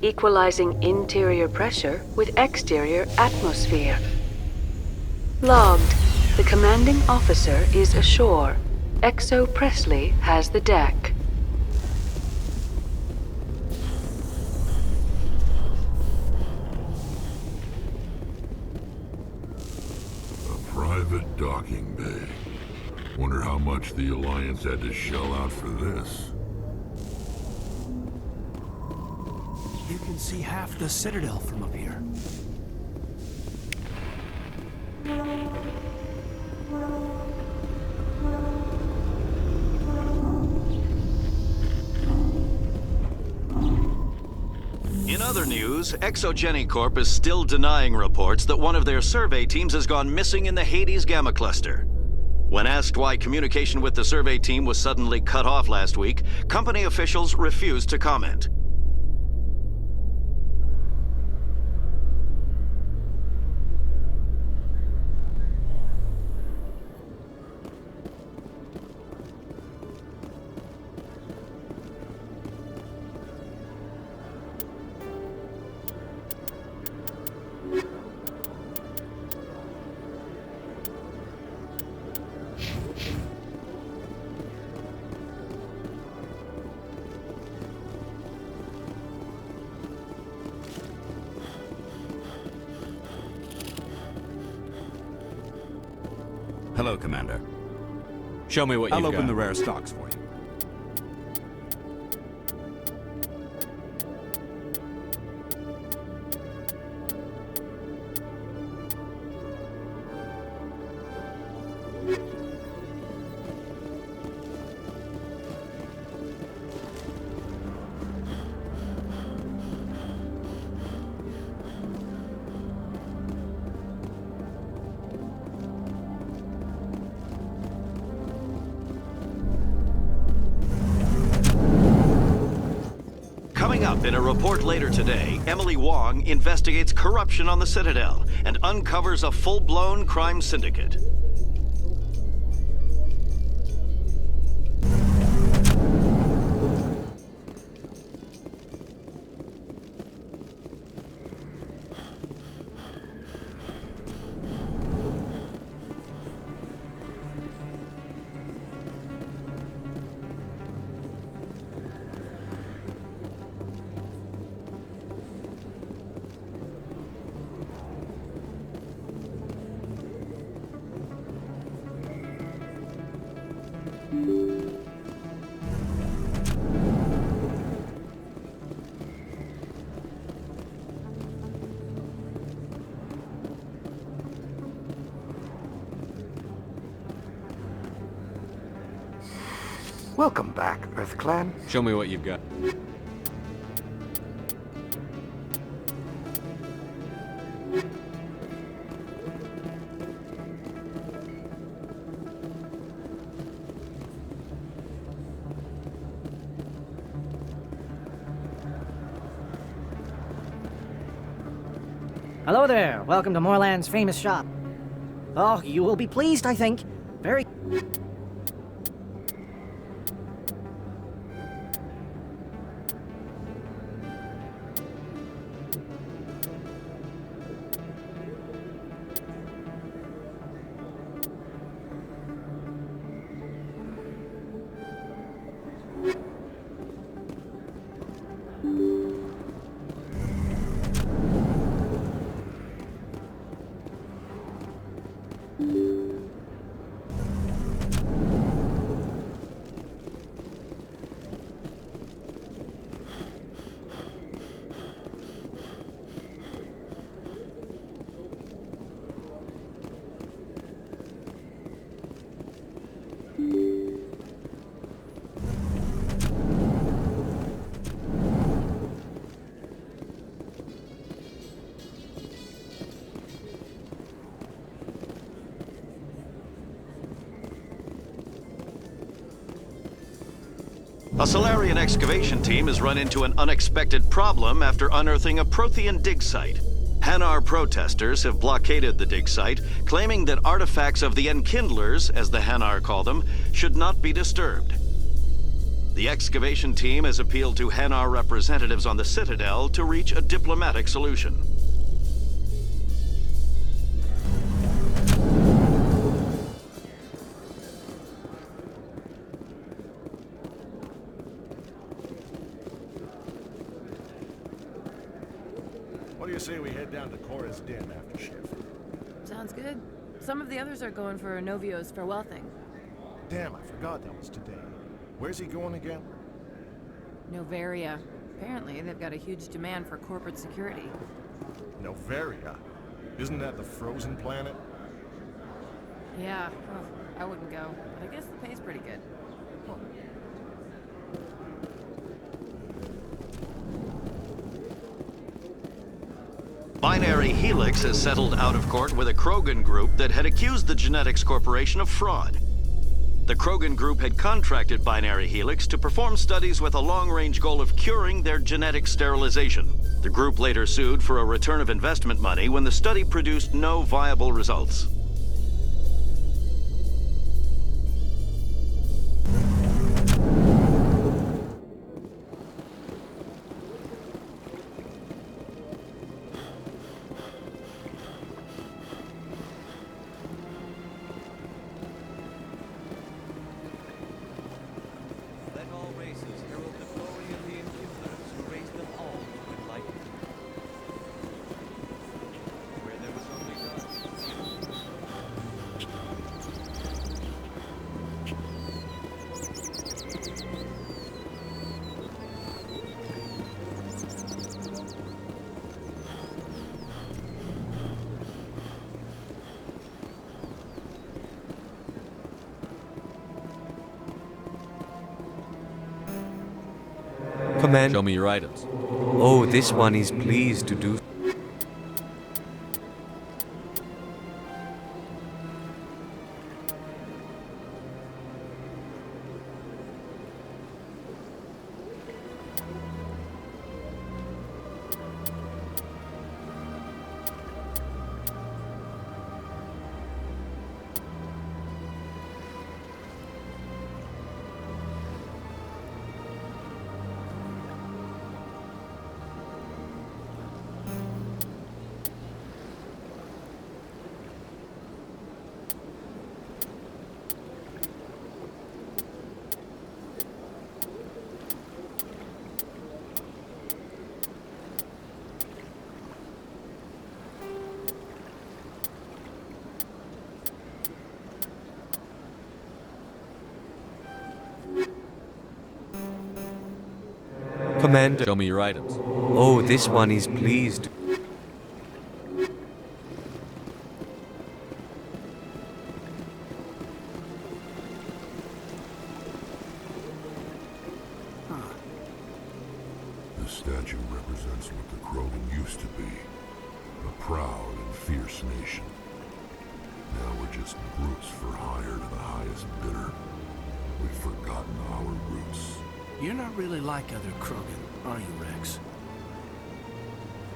equalizing interior pressure with exterior atmosphere. Logged. The commanding officer is ashore. XO Presley has the deck. A private docking bay. Wonder how much the Alliance had to shell out for this. You can see half the Citadel from up here. In other news, Exogeny Corp is still denying reports that one of their survey teams has gone missing in the Hades Gamma Cluster. When asked why communication with the survey team was suddenly cut off last week, company officials refused to comment. Hello, Commander. Show me what you've got. I'll open the rare stocks for you. Coming up in a report later today, Emily Wong investigates corruption on the Citadel and uncovers a full-blown crime syndicate. Welcome back, Earth Clan. Show me what you've got. Hello there. Welcome to Moorland's famous shop. Oh, you will be pleased, I think. Very... A Solarian excavation team has run into an unexpected problem after unearthing a Prothean dig site. Hanar protesters have blockaded the dig site, claiming that artifacts of the Enkindlers, as the Hanar call them, should not be disturbed. The excavation team has appealed to Hanar representatives on the Citadel to reach a diplomatic solution. What do you say we head down to Cora's Den after shift? Sounds good. Some of the others are going for Novio's farewell thing. Damn, I forgot that was today. Where's he going again? Novaria. Apparently, they've got a huge demand for corporate security. Novaria? Isn't that the frozen planet? Yeah, I wouldn't go, but I guess the pay's pretty good. Binary Helix has settled out of court with a Krogan group that had accused the Genetics Corporation of fraud. The Krogan group had contracted Binary Helix to perform studies with a long-range goal of curing their genetic sterilization. The group later sued for a return of investment money when the study produced no viable results. Command. Show me your items. Oh, this one is pleased to do. Commander. Show me your items. Oh, this one is pleased. The statue represents what the Krogan used to be. A proud and fierce nation. Now we're just brutes for hire to the highest bidder. We've forgotten our roots. You're not really like other Krogan, are you, Rex?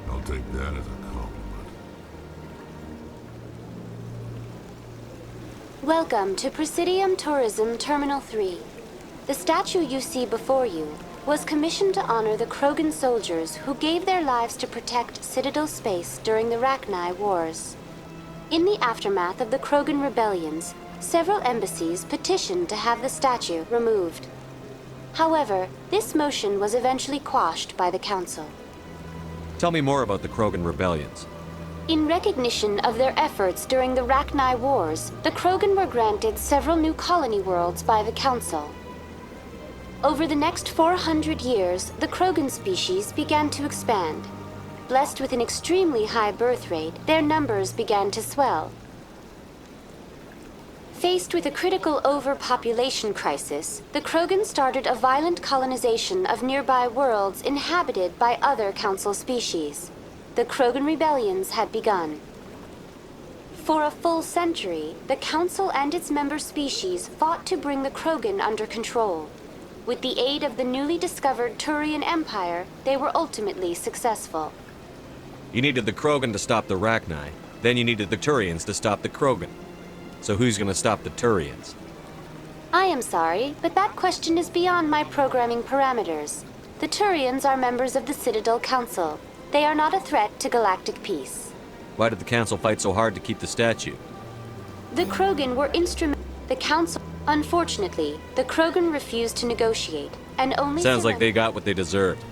I'll take that as a compliment. Welcome to Presidium Tourism Terminal 3. The statue you see before you was commissioned to honor the Krogan soldiers who gave their lives to protect Citadel space during the Rachni Wars. In the aftermath of the Krogan rebellions, several embassies petitioned to have the statue removed. However, this motion was eventually quashed by the Council. Tell me more about the Krogan rebellions. In recognition of their efforts during the Rachni Wars, the Krogan were granted several new colony worlds by the Council. Over the next 400 years, the Krogan species began to expand. Blessed with an extremely high birth rate, their numbers began to swell. Faced with a critical overpopulation crisis, the Krogan started a violent colonization of nearby worlds inhabited by other Council species. The Krogan rebellions had begun. For a full century, the Council and its member species fought to bring the Krogan under control. With the aid of the newly discovered Turian Empire, they were ultimately successful. You needed the Krogan to stop the Rachni. Then you needed the Turians to stop the Krogan. So who's gonna stop the Turians? I am sorry, but that question is beyond my programming parameters. The Turians are members of the Citadel Council. They are not a threat to galactic peace. Why did the Council fight so hard to keep the statue? The Krogan were instrumental. The Council. Unfortunately, the Krogan refused to negotiate, and only. Sounds like they got what they deserved.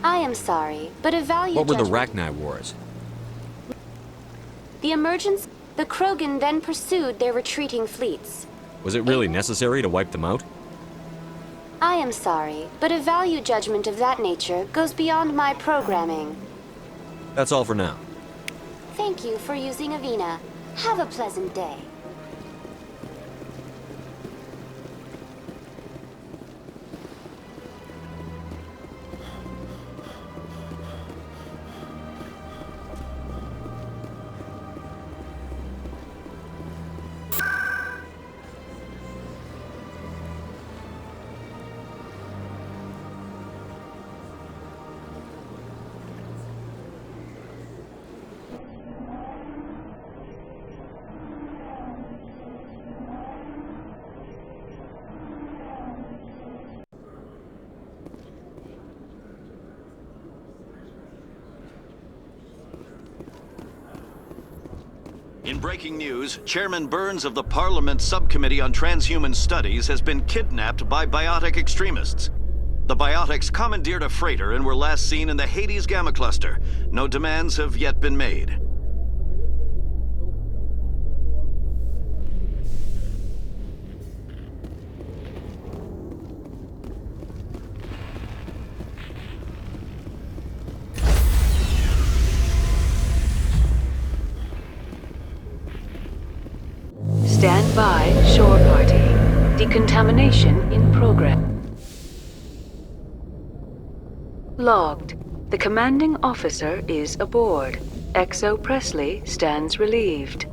I am sorry, but a value. What were the judgment. Rachni Wars? The emergence. The Krogan then pursued their retreating fleets. Was it really necessary to wipe them out? I am sorry, but a value judgment of that nature goes beyond my programming. That's all for now. Thank you for using Avina. Have a pleasant day. In breaking news, Chairman Burns of the Parliament Subcommittee on Transhuman Studies has been kidnapped by biotic extremists. The biotics commandeered a freighter and were last seen in the Hades Gamma Cluster. No demands have yet been made. Stand by, shore party. Decontamination in progress. Logged. The commanding officer is aboard. XO Presley stands relieved.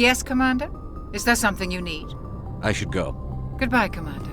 Yes, Commander? Is there something you need? I should go. Goodbye, Commander.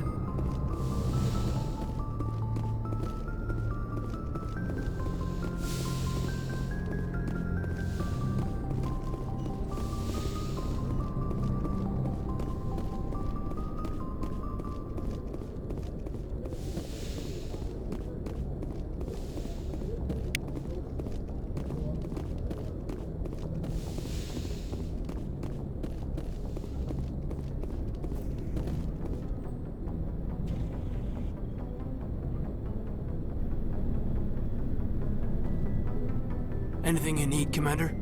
Anything you need, Commander?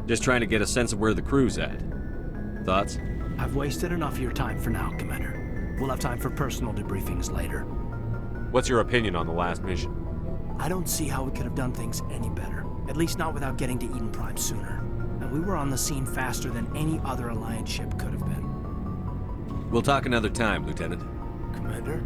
Just trying to get a sense of where the crew's at. Thoughts? I've wasted enough of your time for now, Commander. We'll have time for personal debriefings later. What's your opinion on the last mission? I don't see how we could have done things any better. At least not without getting to Eden Prime sooner. And we were on the scene faster than any other Alliance ship could have been. We'll talk another time, Lieutenant. Commander?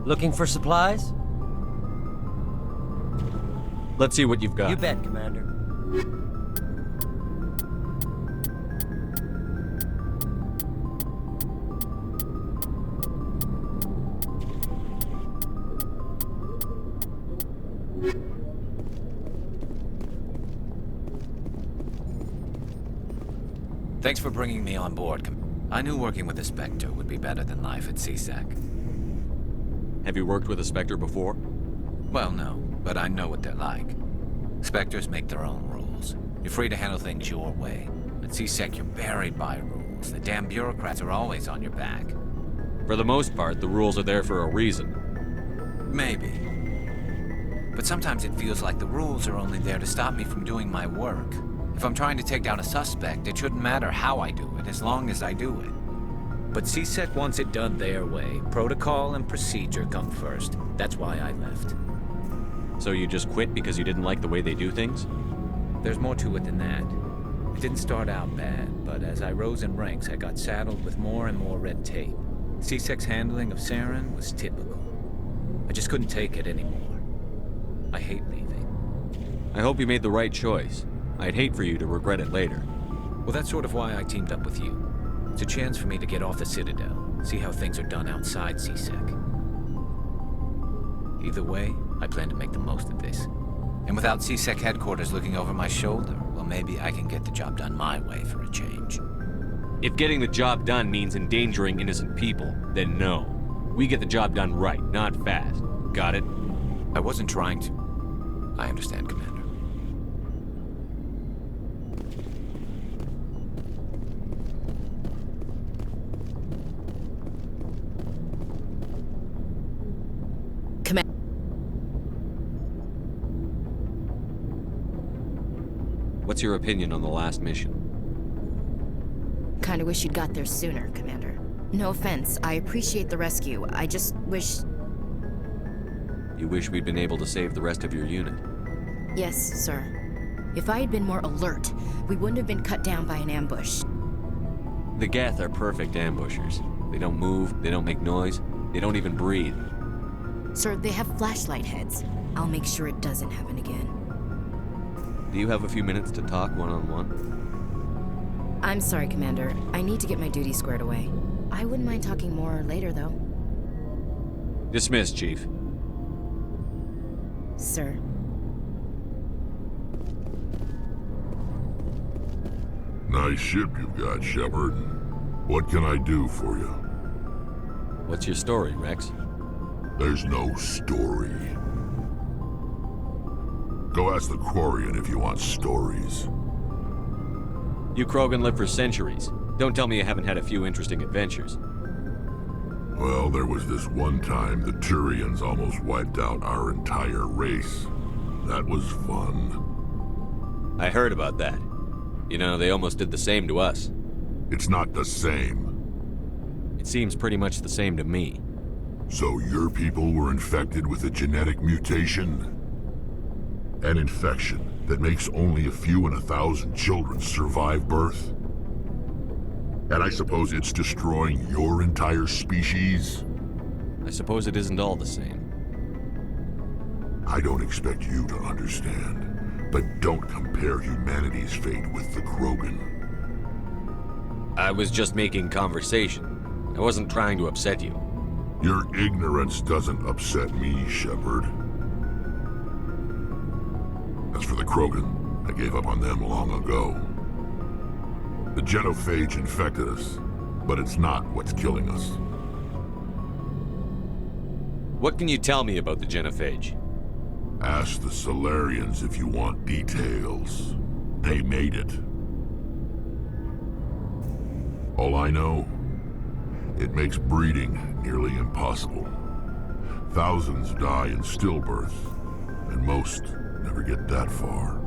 Looking for supplies? Let's see what you've got. You bet, Commander. Thanks for bringing me on board. I knew working with a Spectre would be better than life at CSEC. Have you worked with a Spectre before? Well, no, but I know what they're like. Spectres make their own rules. You're free to handle things your way. At CSEC, you're buried by rules. The damn bureaucrats are always on your back. For the most part, the rules are there for a reason. Maybe. But sometimes it feels like the rules are only there to stop me from doing my work. If I'm trying to take down a suspect, it shouldn't matter how I do it, as long as I do it. But CSEC wants it done their way. Protocol and procedure come first. That's why I left. So you just quit because you didn't like the way they do things? There's more to it than that. It didn't start out bad, but as I rose in ranks, I got saddled with more and more red tape. CSEC's handling of Saren was typical. I just couldn't take it anymore. I hate leaving. I hope you made the right choice. I'd hate for you to regret it later. Well, that's sort of why I teamed up with you. It's a chance for me to get off the Citadel, see how things are done outside CSEC. Either way, I plan to make the most of this. And without CSEC headquarters looking over my shoulder, well, maybe I can get the job done my way for a change. If getting the job done means endangering innocent people, then no. We get the job done right, not fast. Got it? I wasn't trying to... I understand, Commander. What's your opinion on the last mission? Kinda wish you'd got there sooner, Commander. No offense, I appreciate the rescue. I just wish... You wish we'd been able to save the rest of your unit? Yes, sir. If I had been more alert, we wouldn't have been cut down by an ambush. The Geth are perfect ambushers. They don't move, they don't make noise, they don't even breathe. Sir, they have flashlight heads. I'll make sure it doesn't happen again. Do you have a few minutes to talk one-on-one? I'm sorry, Commander. I need to get my duty squared away. I wouldn't mind talking more later, though. Dismissed, Chief. Sir. Nice ship you've got, Shepard. What can I do for you? What's your story, Rex? There's no story. Go ask the Quarian if you want stories. You Krogan live for centuries. Don't tell me you haven't had a few interesting adventures. Well, there was this one time the Turians almost wiped out our entire race. That was fun. I heard about that. You know, they almost did the same to us. It's not the same. It seems pretty much the same to me. So your people were infected with a genetic mutation? An infection that makes only a few in 1,000 children survive birth? And I suppose it's destroying your entire species? I suppose it isn't all the same. I don't expect you to understand, but don't compare humanity's fate with the Krogan. I was just making conversation. I wasn't trying to upset you. Your ignorance doesn't upset me, Shepard. As for the Krogan, I gave up on them long ago. The genophage infected us, but it's not what's killing us. What can you tell me about the genophage? Ask the Solarians if you want details. They made it. All I know, it makes breeding nearly impossible. Thousands die in stillbirth, and most never get that far.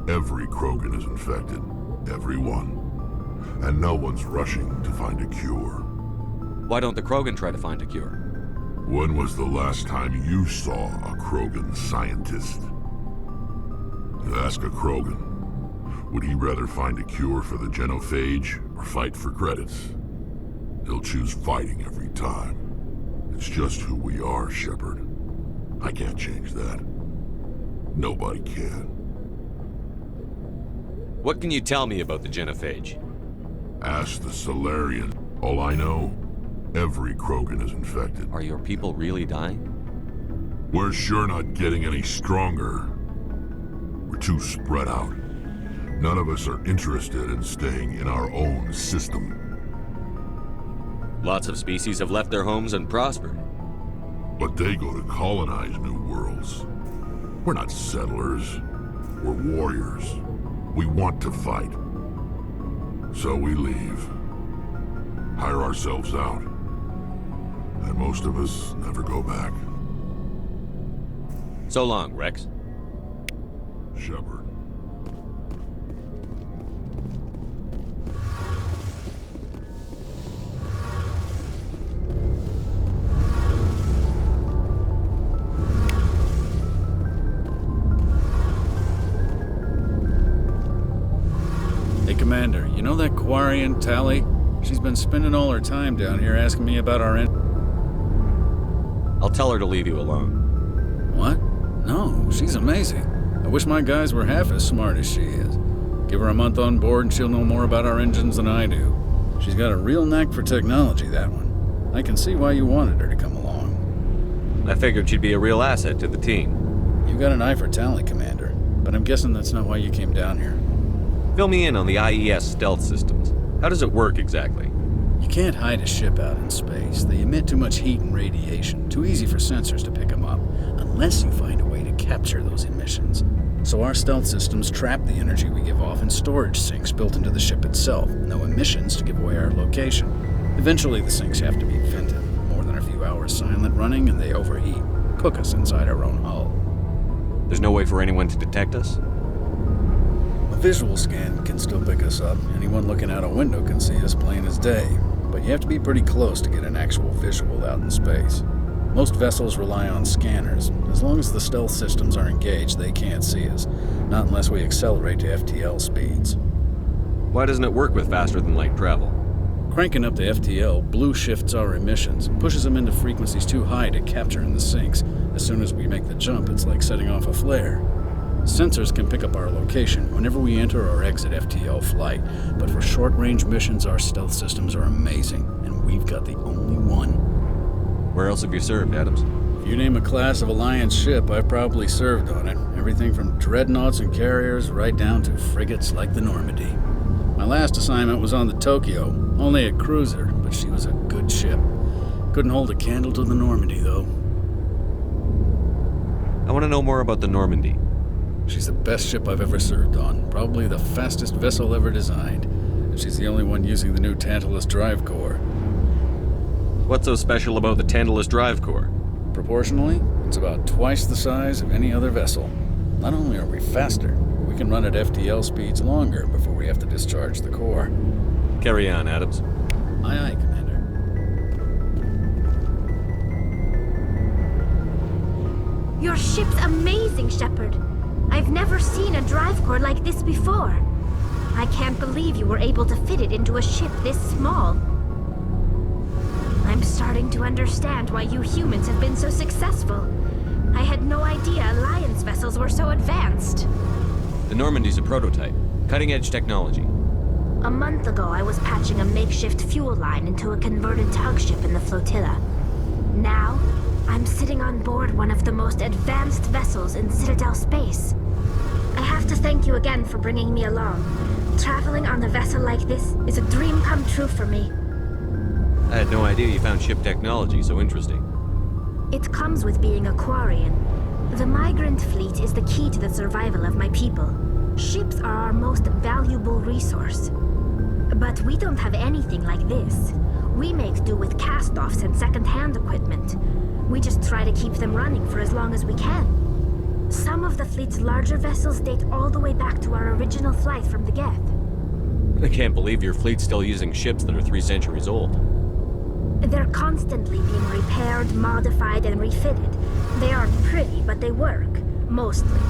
Every Krogan is infected. Every one. And no one's rushing to find a cure. Why don't the Krogan try to find a cure? When was the last time you saw a Krogan scientist? Ask a Krogan. Would he rather find a cure for the genophage or fight for credits? He'll choose fighting every time. It's just who we are, Shepard. I can't change that. Nobody can. What can you tell me about the genophage? Ask the Solarian. All I know, every Krogan is infected. Are your people really dying? We're sure not getting any stronger. We're too spread out. None of us are interested in staying in our own system. Lots of species have left their homes and prospered. But they go to colonize new worlds. We're not settlers. We're warriors. We want to fight. So we leave. Hire ourselves out. And most of us never go back. So long, Rex. Shepard. Hey, Commander, you know that Quarian, Tally? She's been spending all her time down here asking me about our I'll tell her to leave you alone. What? No, she's amazing. I wish my guys were half as smart as she is. Give her a month on board and she'll know more about our engines than I do. She's got a real knack for technology, that one. I can see why you wanted her to come along. I figured she'd be a real asset to the team. You got an eye for Tally, Commander, but I'm guessing that's not why you came down here. Fill me in on the IES stealth systems. How does it work exactly? You can't hide a ship out in space. They emit too much heat and radiation. Too easy for sensors to pick them up, unless you find a way to capture those emissions. So our stealth systems trap the energy we give off in storage sinks built into the ship itself. No emissions to give away our location. Eventually the sinks have to be vented. More than a few hours silent running and they overheat. Cook us inside our own hull. There's no way for anyone to detect us? A visual scan can still pick us up. Anyone looking out a window can see us plain as day. But you have to be pretty close to get an actual visual out in space. Most vessels rely on scanners. As long as the stealth systems are engaged, they can't see us. Not unless we accelerate to FTL speeds. Why doesn't it work with faster than light travel? Cranking up to FTL blue shifts our emissions, pushes them into frequencies too high to capture in the sinks. As soon as we make the jump, it's like setting off a flare. Sensors can pick up our location whenever we enter or exit FTL flight, but for short-range missions, our stealth systems are amazing, and we've got the only one. Where else have you served, Adams? If you name a class of Alliance ship, I've probably served on it. Everything from dreadnoughts and carriers right down to frigates like the Normandy. My last assignment was on the Tokyo, only a cruiser, but she was a good ship. Couldn't hold a candle to the Normandy, though. I want to know more about the Normandy. She's the best ship I've ever served on, probably the fastest vessel ever designed. And she's the only one using the new Tantalus drive core. What's so special about the Tantalus drive core? Proportionally, it's about twice the size of any other vessel. Not only are we faster, we can run at FTL speeds longer before we have to discharge the core. Carry on, Adams. Aye, aye, Commander. Your ship's amazing, Shepard. I've never seen a drive core like this before. I can't believe you were able to fit it into a ship this small. I'm starting to understand why you humans have been so successful. I had no idea Alliance vessels were so advanced. The Normandy's a prototype. Cutting-edge technology. A month ago, I was patching a makeshift fuel line into a converted tug ship in the flotilla. Now, I'm sitting on board one of the most advanced vessels in Citadel space. I have to thank you again for bringing me along. Traveling on a vessel like this is a dream come true for me. I had no idea you found ship technology so interesting. It comes with being a Quarian. The migrant fleet is the key to the survival of my people. Ships are our most valuable resource. But we don't have anything like this. We make do with cast-offs and second-hand equipment. We just try to keep them running for as long as we can. Some of the fleet's larger vessels date all the way back to our original flight from the Geth. I can't believe your fleet's still using ships that are 3 centuries old. They're constantly being repaired, modified, and refitted. They aren't pretty, but they work. Mostly.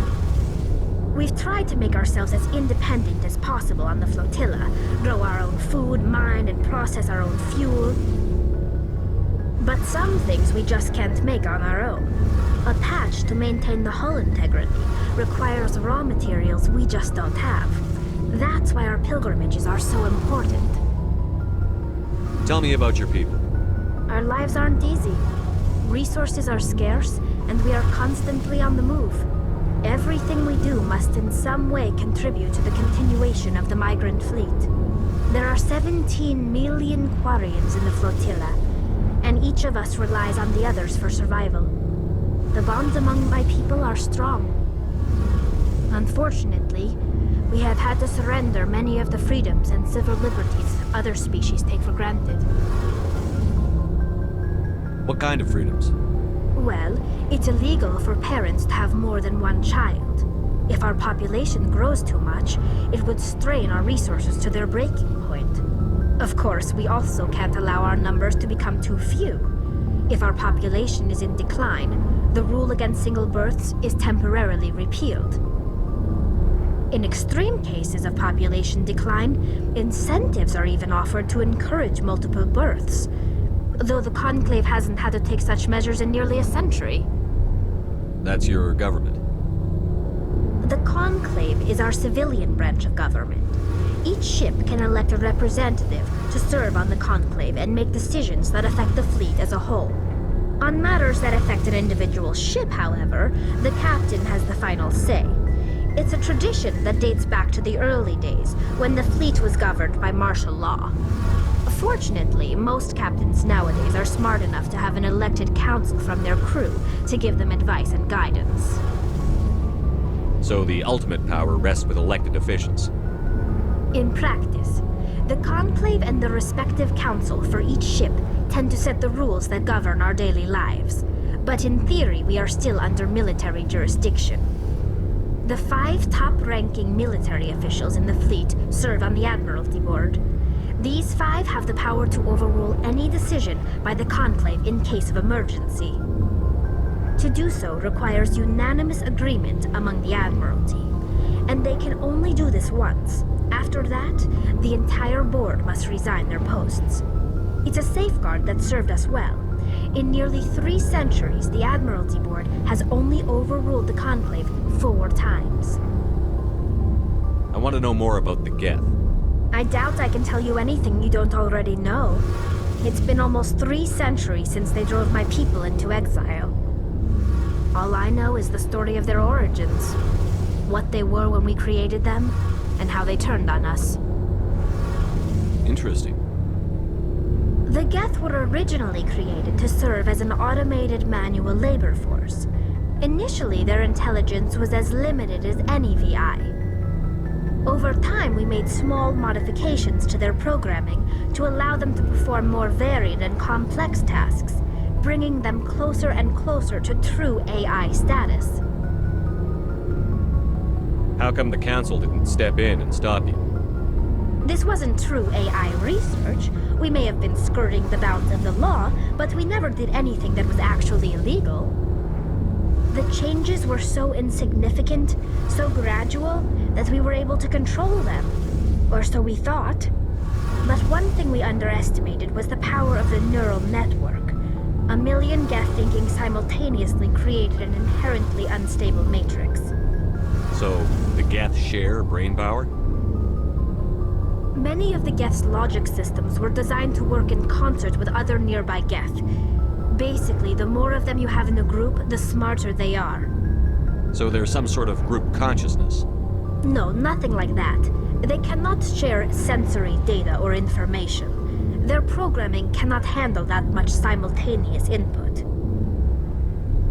We've tried to make ourselves as independent as possible on the flotilla, grow our own food, mine, and process our own fuel. But some things we just can't make on our own. A patch to maintain the hull integrity requires raw materials we just don't have. That's why our pilgrimages are so important. Tell me about your people. Our lives aren't easy. Resources are scarce, and we are constantly on the move. Everything we do must in some way contribute to the continuation of the migrant fleet. There are 17 million Quarians in the flotilla, and each of us relies on the others for survival. The bonds among my people are strong. Unfortunately, we have had to surrender many of the freedoms and civil liberties other species take for granted. What kind of freedoms? Well, it's illegal for parents to have more than one child. If our population grows too much, it would strain our resources to their breaking point. Of course, we also can't allow our numbers to become too few. If our population is in decline, the rule against single births is temporarily repealed. In extreme cases of population decline, incentives are even offered to encourage multiple births, though the Conclave hasn't had to take such measures in nearly a century. That's your government. The Conclave is our civilian branch of government. Each ship can elect a representative to serve on the Conclave and make decisions that affect the fleet as a whole. On matters that affect an individual ship, however, the captain has the final say. It's a tradition that dates back to the early days, when the fleet was governed by martial law. Fortunately, most captains nowadays are smart enough to have an elected council from their crew to give them advice and guidance. So the ultimate power rests with elected officials. In practice, the Conclave and the respective council for each ship tend to set the rules that govern our daily lives. But in theory, we are still under military jurisdiction. The 5 top-ranking military officials in the fleet serve on the Admiralty Board. These 5 have the power to overrule any decision by the Conclave in case of emergency. To do so requires unanimous agreement among the Admiralty, and they can only do this once. After that, the entire board must resign their posts. It's a safeguard that served us well. In nearly 3 centuries, the Admiralty Board has only overruled the Conclave 4 times. I want to know more about the Geth. I doubt I can tell you anything you don't already know. It's been almost 3 centuries since they drove my people into exile. All I know is the story of their origins, what they were when we created them, and how they turned on us. Interesting. The Geth were originally created to serve as an automated manual labor force. Initially, their intelligence was as limited as any VI. Over time, we made small modifications to their programming to allow them to perform more varied and complex tasks, bringing them closer and closer to true AI status. How come the Council didn't step in and stop you? This wasn't true AI research. We may have been skirting the bounds of the law, but we never did anything that was actually illegal. The changes were so insignificant, so gradual, that we were able to control them. Or so we thought. But one thing we underestimated was the power of the neural network. A million Geth thinking simultaneously created an inherently unstable matrix. So, the Geth share brain power? Many of the Geth's logic systems were designed to work in concert with other nearby Geth. Basically, the more of them you have in a group, the smarter they are. So there's some sort of group consciousness? No, nothing like that. They cannot share sensory data or information. Their programming cannot handle that much simultaneous input.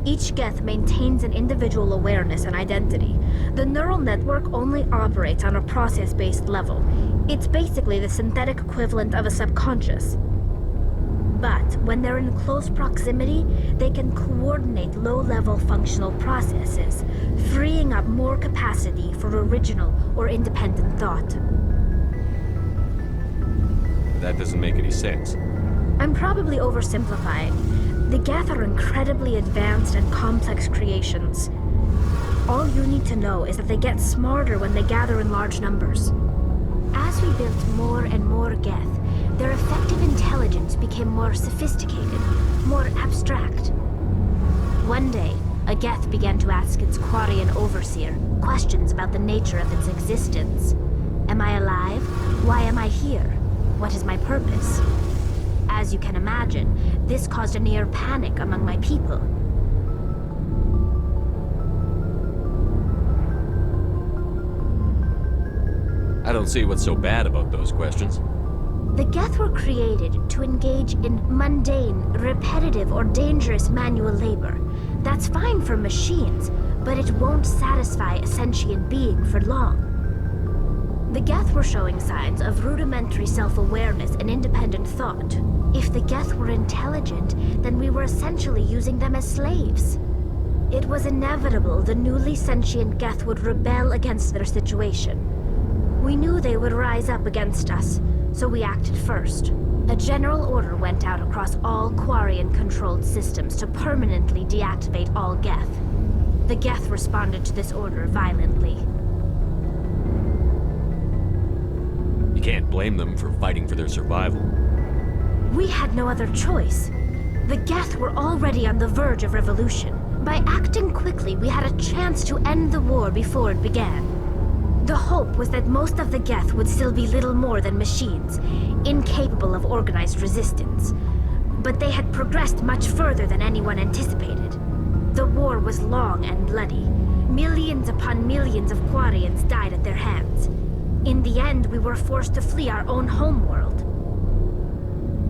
Each Geth maintains an individual awareness and identity. The neural network only operates on a process-based level. It's basically the synthetic equivalent of a subconscious. But when they're in close proximity, they can coordinate low-level functional processes, freeing up more capacity for original or independent thought. That doesn't make any sense. I'm probably oversimplifying. The Geth are incredibly advanced and complex creations. All you need to know is that they get smarter when they gather in large numbers. As we built more and more Geth, their effective intelligence became more sophisticated, more abstract. One day, a Geth began to ask its Quarian overseer questions about the nature of its existence. Am I alive? Why am I here? What is my purpose? As you can imagine, this caused a near panic among my people. don't see what's so bad about those questions. The Geth were created to engage in mundane, repetitive, or dangerous manual labor. That's fine for machines, but it won't satisfy a sentient being for long. The Geth were showing signs of rudimentary self-awareness and independent thought. If the Geth were intelligent, then we were essentially using them as slaves. It was inevitable the newly sentient Geth would rebel against their situation. We knew they would rise up against us, so we acted first. A general order went out across all Quarian-controlled systems to permanently deactivate all Geth. The Geth responded to this order violently. You can't blame them for fighting for their survival. We had no other choice. The Geth were already on the verge of revolution. By acting quickly, we had a chance to end the war before it began. The hope was that most of the Geth would still be little more than machines, incapable of organized resistance. But they had progressed much further than anyone anticipated. The war was long and bloody. Millions upon millions of Quarians died at their hands. In the end, we were forced to flee our own homeworld.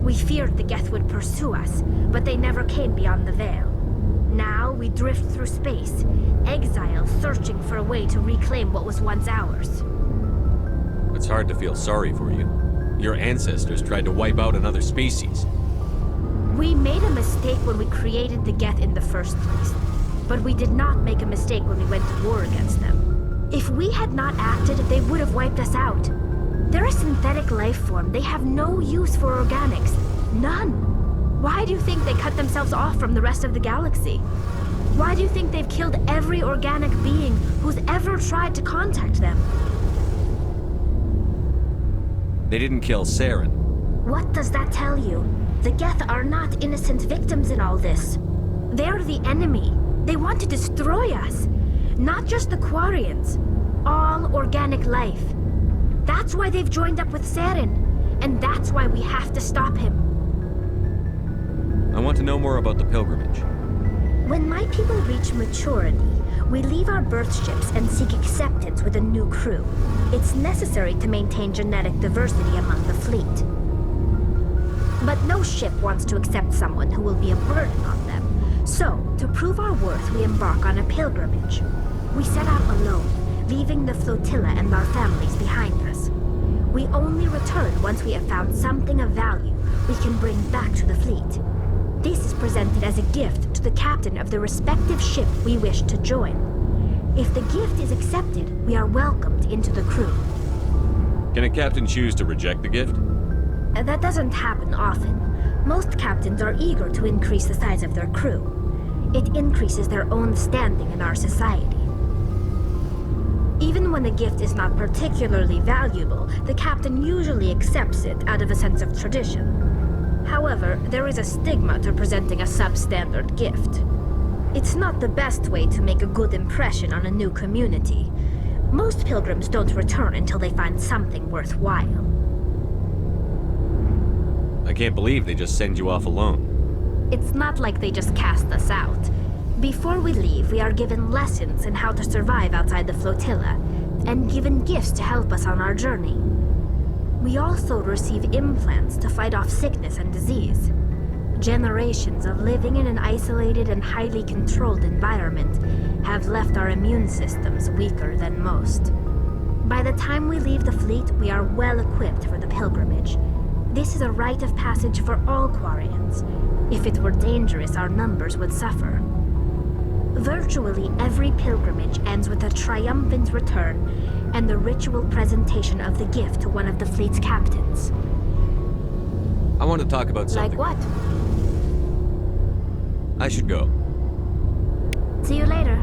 We feared the Geth would pursue us, but they never came beyond the Veil. Now we drift through space, exile searching for a way to reclaim what was once ours. It's hard to feel sorry for you. Your ancestors tried to wipe out another species. We made a mistake when we created the Geth in the first place, but we did not make a mistake when we went to war against them. If we had not acted, they would have wiped us out. They're a synthetic life form. They have no use for organics. None. Why do you think they cut themselves off from the rest of the galaxy? Why do you think they've killed every organic being who's ever tried to contact them? They didn't kill Saren. What does that tell you? The Geth are not innocent victims in all this. They're the enemy. They want to destroy us. Not just the Quarians. All organic life. That's why they've joined up with Saren. And that's why we have to stop him. I want to know more about the pilgrimage. When my people reach maturity, we leave our birth ships and seek acceptance with a new crew. It's necessary to maintain genetic diversity among the fleet. But no ship wants to accept someone who will be a burden on them. So, to prove our worth, we embark on a pilgrimage. We set out alone, leaving the flotilla and our families behind us. We only return once we have found something of value we can bring back to the fleet. This is presented as a gift to the captain of the respective ship we wish to join. If the gift is accepted, we are welcomed into the crew. Can a captain choose to reject the gift? That doesn't happen often. Most captains are eager to increase the size of their crew. It increases their own standing in our society. Even when the gift is not particularly valuable, the captain usually accepts it out of a sense of tradition. However, there is a stigma to presenting a substandard gift. It's not the best way to make a good impression on a new community. Most pilgrims don't return until they find something worthwhile. I can't believe they just send you off alone. It's not like they just cast us out. Before we leave, we are given lessons in how to survive outside the flotilla, and given gifts to help us on our journey. We also receive implants to fight off sickness and disease. Generations of living in an isolated and highly controlled environment have left our immune systems weaker than most. By the time we leave the fleet, we are well equipped for the pilgrimage. This is a rite of passage for all Quarians. If it were dangerous, our numbers would suffer. Virtually every pilgrimage ends with a triumphant return and the ritual presentation of the gift to one of the fleet's captains. I want to talk about something. Like what? I should go. See you later.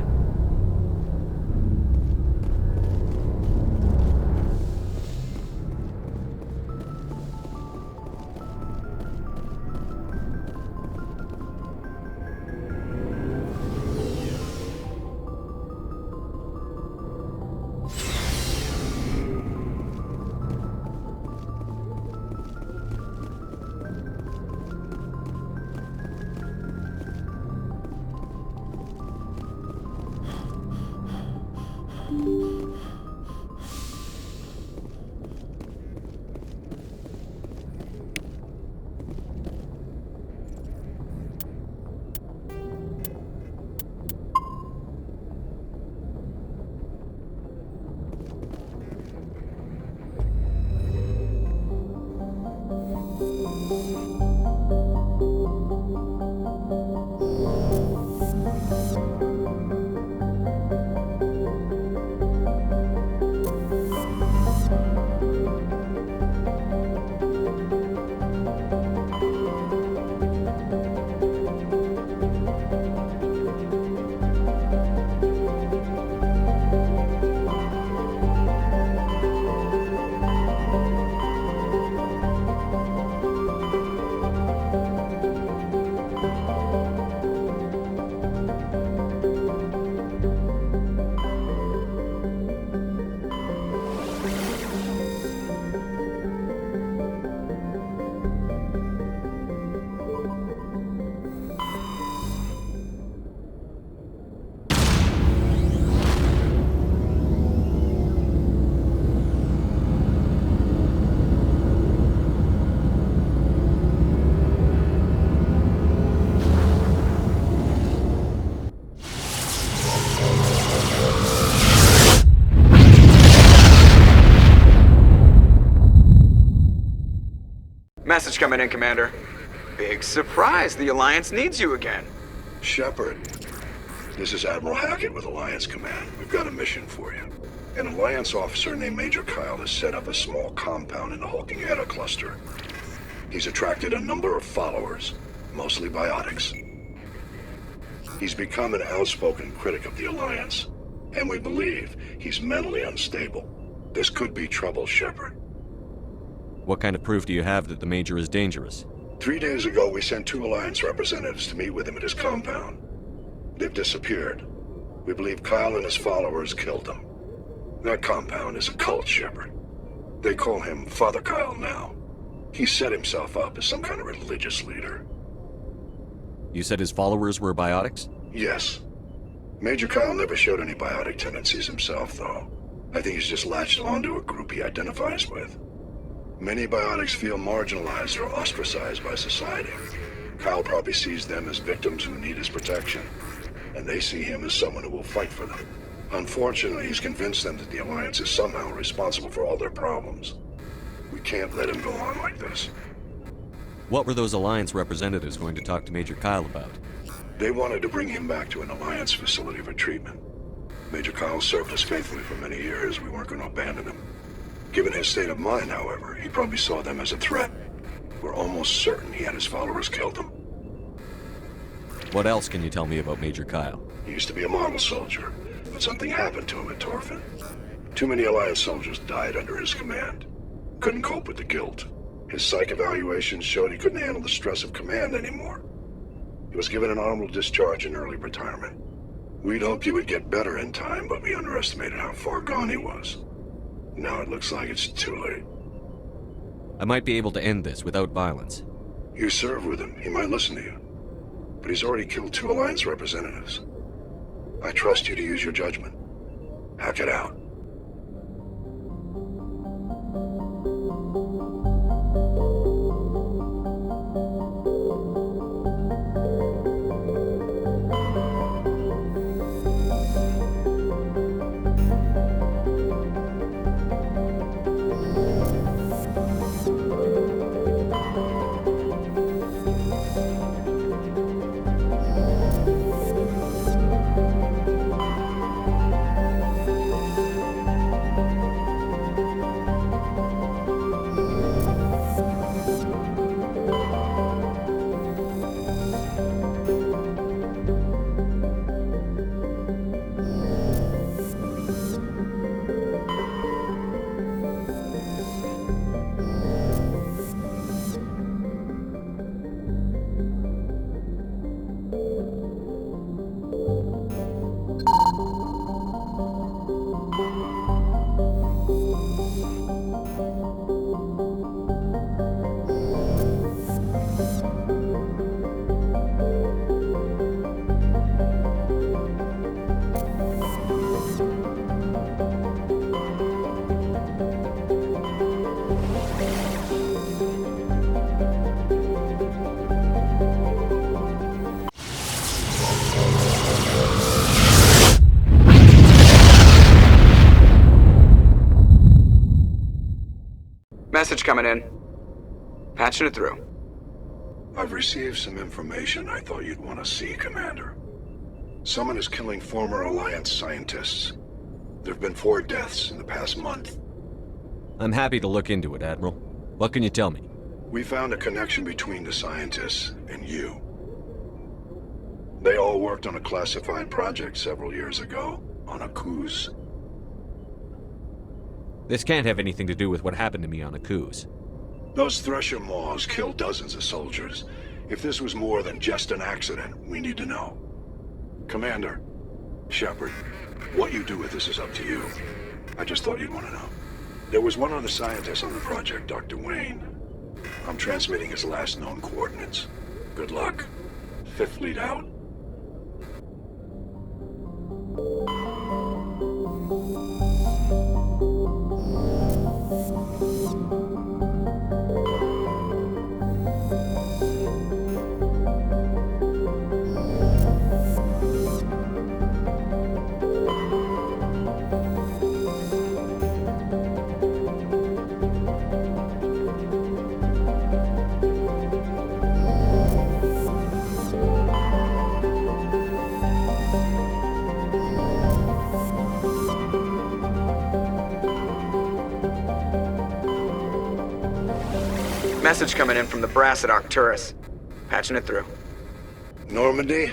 Message coming in, Commander. Big surprise, the Alliance needs you again. Shepard, this is Admiral Hackett with Alliance Command. We've got a mission for you. An Alliance officer named Major Kyle has set up a small compound in the hulking Eta cluster. He's attracted a number of followers, mostly biotics. He's become an outspoken critic of the Alliance, and we believe he's mentally unstable. This could be trouble, Shepard. What kind of proof do you have that the Major is dangerous? 3 days ago, we sent 2 Alliance representatives to meet with him at his compound. They've disappeared. We believe Kyle and his followers killed them. That compound is a cult, Shepard. They call him Father Kyle now. He set himself up as some kind of religious leader. You said his followers were biotics? Yes. Major Kyle never showed any biotic tendencies himself, though. I think he's just latched onto a group he identifies with. Many biotics feel marginalized or ostracized by society. Kyle probably sees them as victims who need his protection, and they see him as someone who will fight for them. Unfortunately, he's convinced them that the Alliance is somehow responsible for all their problems. We can't let him go on like this. What were those Alliance representatives going to talk to Major Kyle about? They wanted to bring him back to an Alliance facility for treatment. Major Kyle served us faithfully for many years. We weren't going to abandon him. Given his state of mind, however, he probably saw them as a threat. We're almost certain he had his followers killed them. What else can you tell me about Major Kyle? He used to be a model soldier, but something happened to him at Torfin. Too many Alliance soldiers died under his command. Couldn't cope with the guilt. His psych evaluations showed he couldn't handle the stress of command anymore. He was given an honorable discharge in early retirement. We'd hoped he would get better in time, but we underestimated how far gone he was. Now it looks like it's too late. I might be able to end this without violence. You serve with him. He might listen to you. But he's already killed 2 Alliance representatives. I trust you to use your judgment. Hack it out. Message coming in. Patching it through. I've received some information I thought you'd want to see, Commander. Someone is killing former Alliance scientists. There have been 4 deaths in the past month. I'm happy to look into it, Admiral. What can you tell me? We found a connection between the scientists and you. They all worked on a classified project several years ago, on a cruise. This can't have anything to do with what happened to me on a cruise. Those Thresher Maws killed dozens of soldiers. If this was more than just an accident, we need to know. Commander, Shepard, what you do with this is up to you. I just thought you'd want to know. There was one other scientist on the project, Dr. Wayne. I'm transmitting his last known coordinates. Good luck. 5th Fleet out. Message coming in from the brass at Arcturus. Patching it through. Normandy?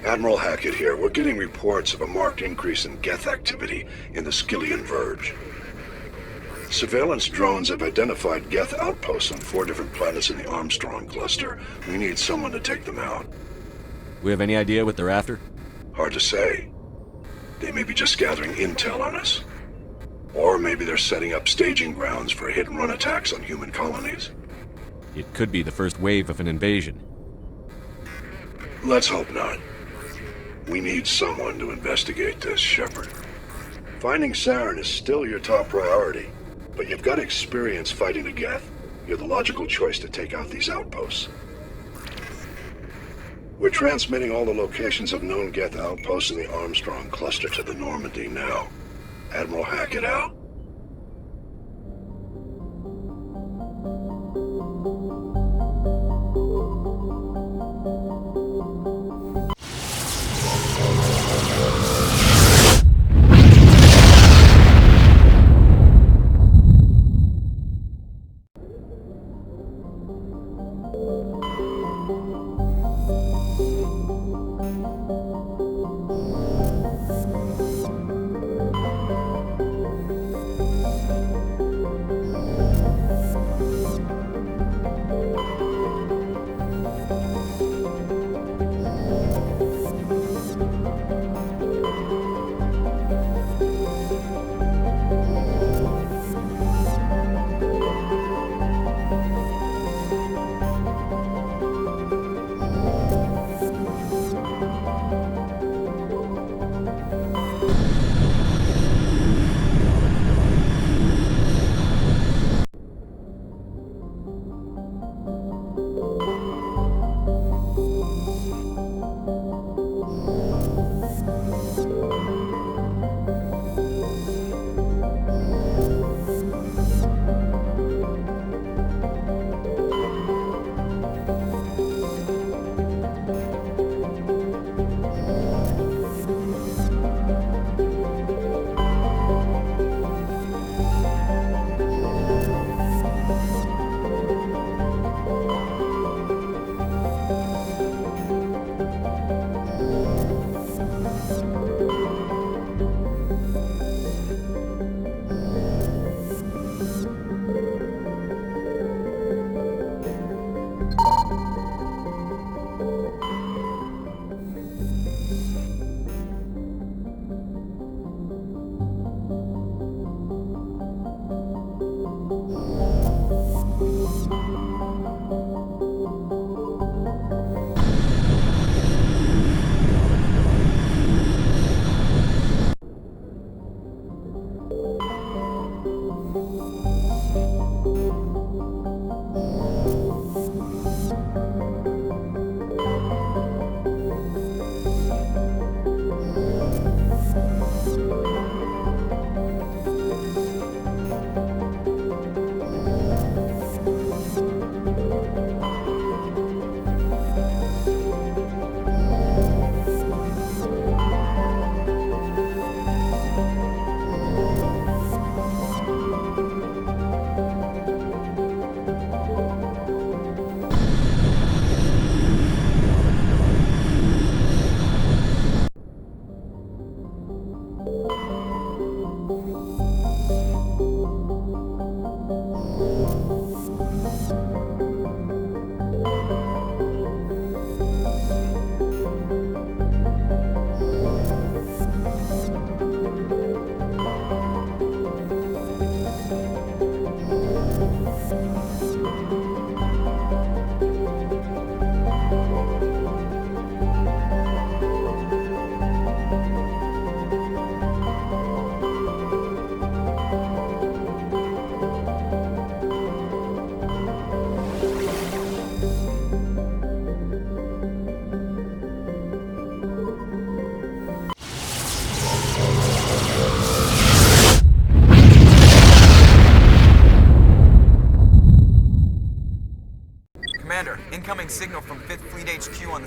Admiral Hackett here. We're getting reports of a marked increase in Geth activity in the Skillian Verge. Surveillance drones have identified Geth outposts on 4 different planets in the Armstrong cluster. We need someone to take them out. We have any idea what they're after? Hard to say. They may be just gathering intel on us. Or maybe they're setting up staging grounds for hit-and-run attacks on human colonies. It could be the first wave of an invasion. Let's hope not. We need someone to investigate this, Shepard. Finding Saren is still your top priority, but you've got experience fighting the Geth. You're the logical choice to take out these outposts. We're transmitting all the locations of known Geth outposts in the Armstrong cluster to the Normandy now. Admiral Hackett out.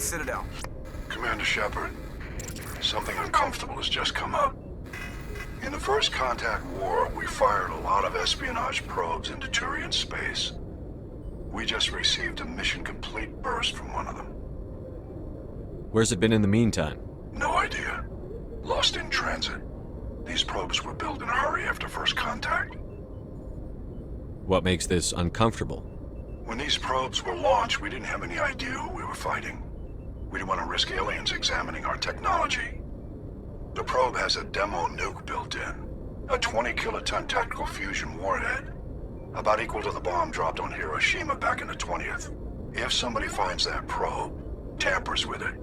Citadel. Commander Shepard, something uncomfortable has just come up. In the First Contact War, we fired a lot of espionage probes into Turian space. We just received a mission complete burst from one of them. Where's it been in the meantime? No idea. Lost in transit. These probes were built in a hurry after First Contact. What makes this uncomfortable? When these probes were launched, we didn't have any idea who we were fighting. We didn't want to risk aliens examining our technology. The probe has a demo nuke built in. A 20-kiloton tactical fusion warhead. About equal to the bomb dropped on Hiroshima back in the 20th. If somebody finds that probe, tampers with it,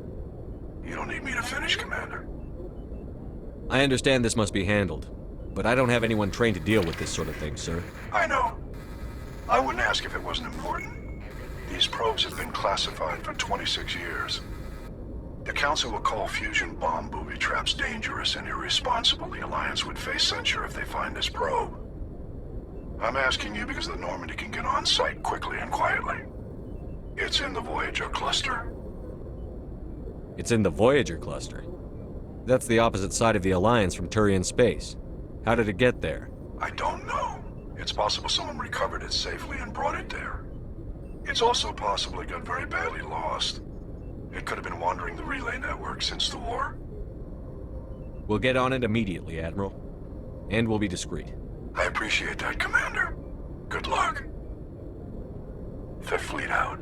you don't need me to finish, Commander. I understand this must be handled, but I don't have anyone trained to deal with this sort of thing, sir. I know. I wouldn't ask if it wasn't important. These probes have been classified for 26 years. The Council will call fusion bomb booby traps dangerous and irresponsible. The Alliance would face censure if they find this probe. I'm asking you because the Normandy can get on site quickly and quietly. It's in the Voyager cluster. It's in the Voyager cluster. That's the opposite side of the Alliance from Turian space. How did it get there? I don't know. It's possible someone recovered it safely and brought it there. It's also possible it got very badly lost. It could have been wandering the relay network since the war. We'll get on it immediately, Admiral. And we'll be discreet. I appreciate that, Commander. Good luck. Fifth Fleet out.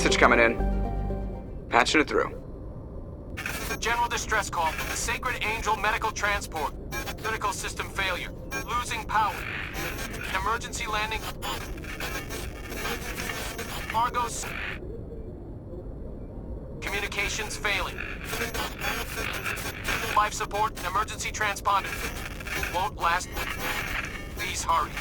Message coming in. Patching it through. General distress call. Sacred Angel medical transport. Critical system failure. Losing power. Emergency landing. Argos. Communications failing. Life support and emergency transponder. Won't last. Please hurry.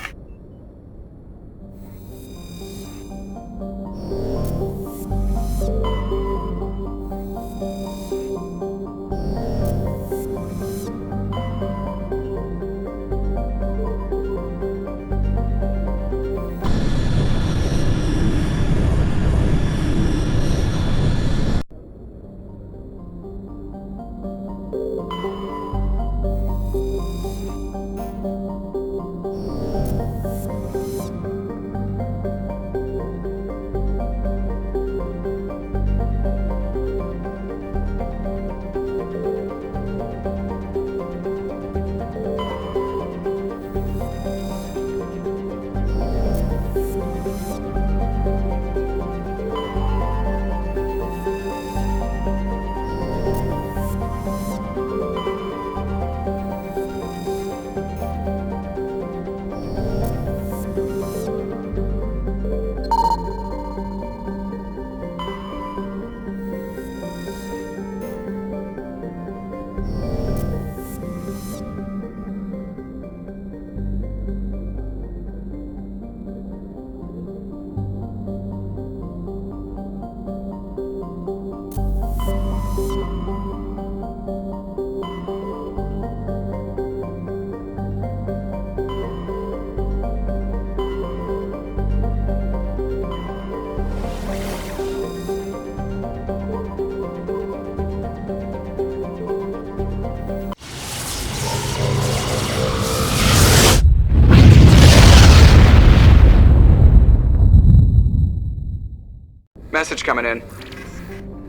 Message coming in.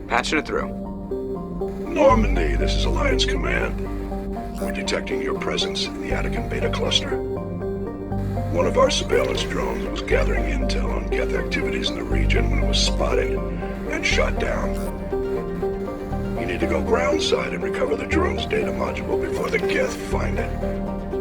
Patching it through. Normandy, this is Alliance Command. We're detecting your presence in the Attican Beta Cluster. One of our surveillance drones was gathering intel on Geth activities in the region when it was spotted and shot down. You need to go groundside and recover the drone's data module before the Geth find it.